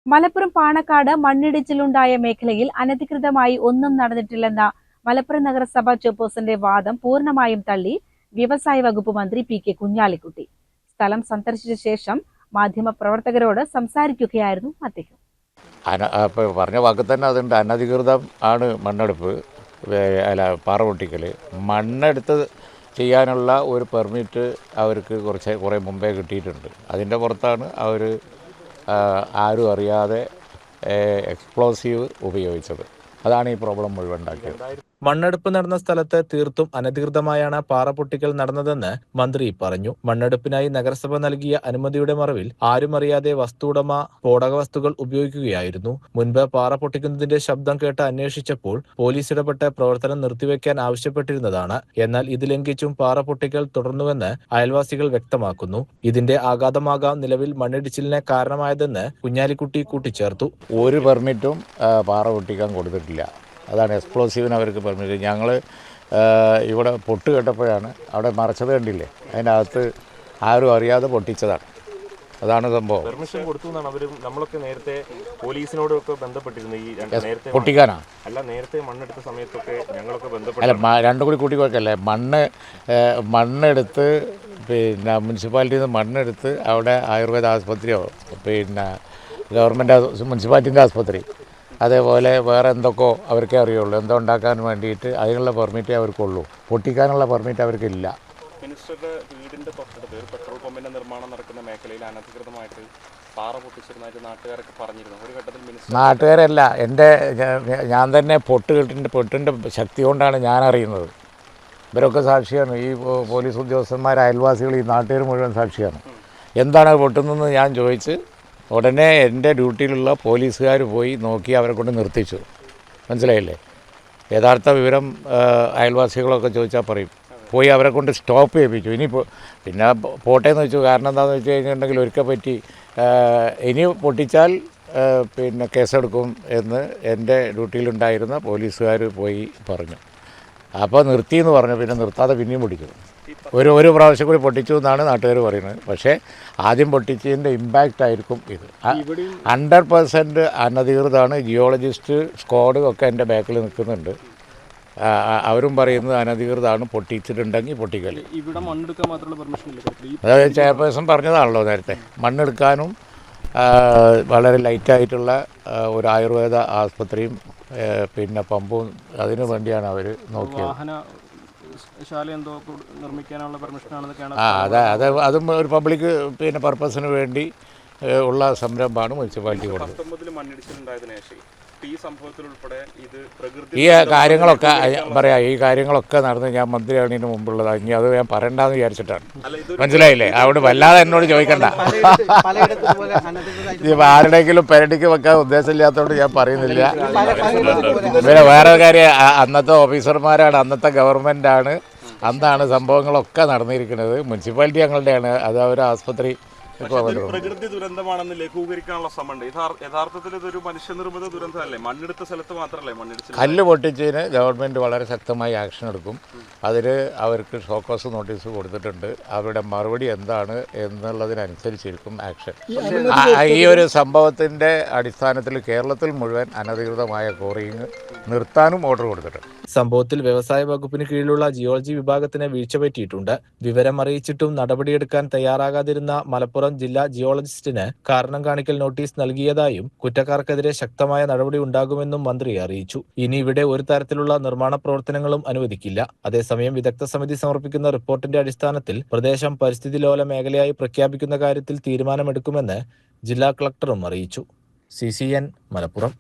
മലപ്പുറം പാണക്കാട് മണ്ണിടിച്ചിലുണ്ടായ മേഖലയിൽ അനധികൃതമായി ഒന്നും നടന്നിട്ടില്ലെന്ന മലപ്പുറം നഗരസഭാ ചെയർപേഴ്സന്റെ വാദം പൂർണ്ണമായും തള്ളി വ്യവസായ വകുപ്പ് മന്ത്രി പി.കെ. കുഞ്ഞാലിക്കുട്ടി. സ്ഥലം സന്ദർശിച്ച ശേഷം മാധ്യമപ്രവർത്തകരോട് സംസാരിക്കുകയായിരുന്നു അദ്ദേഹം. പറഞ്ഞ വാക്ക് തന്നെ അതുണ്ട്. അനധികൃതം ആണ് മണ്ണെടുപ്പ്, പാറ പൊട്ടിക്കൽ. മണ്ണെടുത്ത് ചെയ്യാനുള്ള ഒരു പെർമിറ്റ് അവർക്ക് കുറേ മുമ്പേ കിട്ടിയിട്ടുണ്ട്. അതിൻ്റെ പുറത്താണ് അവർ ആരും അറിയാതെ എക്സ്പ്ലോസീവ് ഉപയോഗിച്ചത്. അതാണ് ഈ പ്രോബ്ലം മുഴുവൻ ഉണ്ടാക്കിയത്. മണ്ണെടുപ്പ് നടന്ന സ്ഥലത്ത് തീർത്തും അനധികൃതമായാണ് പാറ പൊട്ടിക്കൽ നടന്നതെന്ന് മന്ത്രി പറഞ്ഞു. മണ്ണെടുപ്പിനായി നഗരസഭ നൽകിയ അനുമതിയുടെ മറവിൽ ആരും അറിയാതെ വസ്തുവുടമ സ്ഫോടക വസ്തുക്കൾ ഉപയോഗിക്കുകയായിരുന്നു. മുൻപ് പാറ പൊട്ടിക്കുന്നതിന്റെ ശബ്ദം കേട്ട് അന്വേഷിച്ചപ്പോൾ പോലീസ് ഇടപെട്ട് പ്രവർത്തനം നിർത്തിവെക്കാൻ ആവശ്യപ്പെട്ടിരുന്നതാണ്. എന്നാൽ ഇത് ലംഘിച്ചും പാറ പൊട്ടിക്കൽ തുടർന്നുവെന്ന് അയൽവാസികൾ വ്യക്തമാക്കുന്നു. ഇതിന്റെ ആഘാതമാകാം നിലവിൽ മണ്ണിടിച്ചിലിന് കാരണമായതെന്ന് കുഞ്ഞാലിക്കുട്ടി കൂട്ടിച്ചേർത്തു. ഒരു പെർമിറ്റും പാറ പൊട്ടിക്കാൻ കൊടുത്തിട്ടില്ല. അതാണ് എക്സ്പ്ലോസീവിന് അവർക്ക് പെർമിറ്റ്. ഞങ്ങൾ ഇവിടെ പൊട്ട് കേട്ടപ്പോഴാണ് അവിടെ മറച്ചത് കണ്ടില്ലേ, അതിൻ്റെ അകത്ത് ആരും അറിയാതെ പൊട്ടിച്ചതാണ്. അതാണ് സംഭവം. പെർമിഷൻ കൊടുത്തു എന്നാണ് അവർ. നമ്മളൊക്കെ നേരത്തെ പോലീസിനോടൊക്കെ ബന്ധപ്പെട്ടിരുന്നു. ഈ നേരത്തെ പൊട്ടിക്കാനാണ് അല്ല, നേരത്തെ മണ്ണെടുത്ത സമയത്തൊക്കെ ഞങ്ങളൊക്കെ ബന്ധപ്പെട്ടു. അല്ല, രണ്ടും കൂടി കൂട്ടിക്കൊടുക്കല്ലേ. മണ്ണെടുത്ത് പിന്നെ മുനിസിപ്പാലിറ്റിയിൽ നിന്ന് മണ്ണെടുത്ത് അവിടെ ആയുർവേദ ആസ്പത്രിയോ ഗവൺമെൻറ് മുനിസിപ്പാലിറ്റിൻ്റെ ആസ്പത്രി, അതേപോലെ വേറെ എന്തൊക്കെയോ അവർക്കേ അറിയുള്ളൂ. എന്തോ ഉണ്ടാക്കാൻ വേണ്ടിയിട്ട് അതിനുള്ള പെർമിറ്റേ അവർക്കുള്ളൂ. പൊട്ടിക്കാനുള്ള പെർമിറ്റ് അവർക്കില്ല. മിനിസ്റ്ററുടെ വീടിൻ്റെ തൊട്ടടുത്ത് ഒരു പെട്രോൾ പമ്പിൻ്റെ നിർമ്മാണം നടക്കുന്ന മേഖലയിൽ അനധികൃതമായിട്ട് പാറ പൊട്ടിച്ചിരുന്നതായിട്ട് നാട്ടുകാരൊക്കെ പറഞ്ഞിരുന്നു. ഒരു ഘട്ടത്തിൽ മിനിസ്റ്റർ നാട്ടുകാരല്ല, ഞാൻ തന്നെ പൊട്ടിൻ്റെ ശക്തി കൊണ്ടാണ് ഞാൻ അറിയുന്നത്. ഇവരൊക്കെ സാക്ഷിയാണ്. ഈ പോലീസ് ഉദ്യോഗസ്ഥന്മാർ, അയൽവാസികൾ, ഈ നാട്ടുകാർ മുഴുവൻ സാക്ഷിയാണ്. എന്താണ് പൊട്ടുന്നതെന്ന് ഞാൻ ചോദിച്ച് ഉടനെ എൻ്റെ ഡ്യൂട്ടിയിലുള്ള പോലീസുകാർ പോയി നോക്കി അവരെ കൊണ്ട് നിർത്തിച്ചു. മനസ്സിലായില്ലേ? യഥാർത്ഥ വിവരം അയൽവാസികളൊക്കെ ചോദിച്ചാൽ പറയും. പോയി അവരെ കൊണ്ട് സ്റ്റോപ്പ് ചെയ്യിപ്പിച്ചു. പിന്നെ പോട്ടേന്ന് വെച്ചു. കാരണം എന്താണെന്ന് വെച്ച് കഴിഞ്ഞിട്ടുണ്ടെങ്കിൽ ഒരിക്കൽ പറ്റി ഇനി പൊട്ടിച്ചാൽ പിന്നെ കേസെടുക്കും എന്ന് എൻ്റെ ഡ്യൂട്ടിയിലുണ്ടായിരുന്ന പോലീസുകാർ പോയി പറഞ്ഞു. അപ്പോൾ നിർത്തിയെന്ന് പറഞ്ഞു. പിന്നെ നിർത്താതെ പിന്നെയും പൊട്ടിക്കുന്നു. ഒരു പ്രാവശ്യം കൂടി പൊട്ടിച്ചു എന്നാണ് നാട്ടുകാർ പറയുന്നത്. പക്ഷേ ആദ്യം പൊട്ടിച്ചതിൻ്റെ ഇമ്പാക്റ്റ് ആയിരിക്കും ഇത്. 100% അനധികൃതമാണ്. ജിയോളജിസ്റ്റ് സ്ക്വാഡ് ഒക്കെ എൻ്റെ ബാക്കിൽ നിൽക്കുന്നുണ്ട്. അവരും പറയുന്നത് അനധികൃതമാണ്, പൊട്ടിച്ചിട്ടുണ്ടെങ്കിൽ പൊട്ടിക്കൽ. അതായത് ചെയർപേഴ്സൺ പറഞ്ഞതാണല്ലോ നേരത്തെ, മണ്ണെടുക്കാനും വളരെ ലൈറ്റായിട്ടുള്ള ഒരു ആയുർവേദ ആസ്പത്രിയും പിന്നെ പമ്പും അതിനു വേണ്ടിയാണ് അവർ നോക്കിയത്. അതും ഒരു പബ്ലിക് പിന്നെ പർപ്പസിന് വേണ്ടി ഉള്ള സംരംഭമാണ് മുനിസിപ്പാലിറ്റി കൊടുത്തത്. ഈ കാര്യങ്ങളൊക്കെ പറയാം. ഈ കാര്യങ്ങളൊക്കെ നടന്ന് ഞാൻ മന്ത്രിയാണതിന് മുമ്പുള്ളതാണ്. ഇനി അത് ഞാൻ പറയണ്ടെന്ന് വിചാരിച്ചിട്ടാണ്. മനസ്സിലായില്ലേ? അവിടെ വല്ലാതെ എന്നോട് ചോദിക്കണ്ട. ഇത് ആരുടെയെങ്കിലും പെരടിക്ക് വെക്കാൻ ഉദ്ദേശമില്ലാത്തതുകൊണ്ട് ഞാൻ പറയുന്നില്ല. പിന്നെ വേറെ കാര്യം, അന്നത്തെ ഓഫീസർമാരാണ്, അന്നത്തെ ഗവൺമെൻറ്റാണ്, അന്നാണ് സംഭവങ്ങളൊക്കെ നടന്നിരിക്കുന്നത്. മുനിസിപ്പാലിറ്റി ഞങ്ങളുടെയാണ്. അത് അവർ ആസ്പത്രി പ്രകൃതി ദുരന്തമാണെന്ന് ലഘൂകരിക്കാനുള്ള ശ്രമമുണ്ട്. യഥാർത്ഥത്തിൽ ഇതൊരു മനുഷ്യനിർമ്മിത ദുരന്തമല്ലേ? മണ്ണെടുത്ത സ്ഥലത്ത് മാത്രമല്ലേ മണ്ണിടിച്ചിൽ? കല്ല് പൊട്ടിച്ചതിന് ഗവൺമെൻറ് വളരെ ശക്തമായി ആക്ഷൻ എടുക്കും. അതിൽ അവർക്ക് ഷോക്കോസ് നോട്ടീസ് കൊടുത്തിട്ടുണ്ട്. അവരുടെ മറുപടി എന്താണ് എന്നുള്ളതിനനുസരിച്ചിരിക്കും ആക്ഷൻ. ഈ ഒരു സംഭവത്തിൻ്റെ അടിസ്ഥാനത്തിൽ കേരളത്തിൽ മുഴുവൻ അനധികൃതമായ ക്വാറിയിങ് നിർത്താനും ഓർഡർ കൊടുത്തിട്ടുണ്ട്. സംഭവത്തിൽ വ്യവസായ വകുപ്പിന് കീഴിലുള്ള ജിയോളജി വിഭാഗത്തിന് വീഴ്ച പറ്റിയിട്ടുണ്ട്. വിവരം അറിയിച്ചിട്ടും നടപടിയെടുക്കാൻ തയ്യാറാകാതിരുന്ന മലപ്പുറം ജില്ലാ ജിയോളജിസ്റ്റിന് കാരണം കാണിക്കൽ നോട്ടീസ് നൽകിയതായും കുറ്റക്കാർക്കെതിരെ ശക്തമായ നടപടി ഉണ്ടാകുമെന്നും മന്ത്രി അറിയിച്ചു. ഇനി ഇവിടെ ഒരു തരത്തിലുള്ള നിർമ്മാണ പ്രവർത്തനങ്ങളും അനുവദിക്കില്ല. അതേസമയം വിദഗ്ധ സമിതി സമർപ്പിക്കുന്ന റിപ്പോർട്ടിന്റെ അടിസ്ഥാനത്തിൽ പ്രദേശം പരിസ്ഥിതി ലോല മേഖലയായി പ്രഖ്യാപിക്കുന്ന കാര്യത്തിൽ തീരുമാനമെടുക്കുമെന്ന് ജില്ലാ കളക്ടറും അറിയിച്ചു. CCN മലപ്പുറം.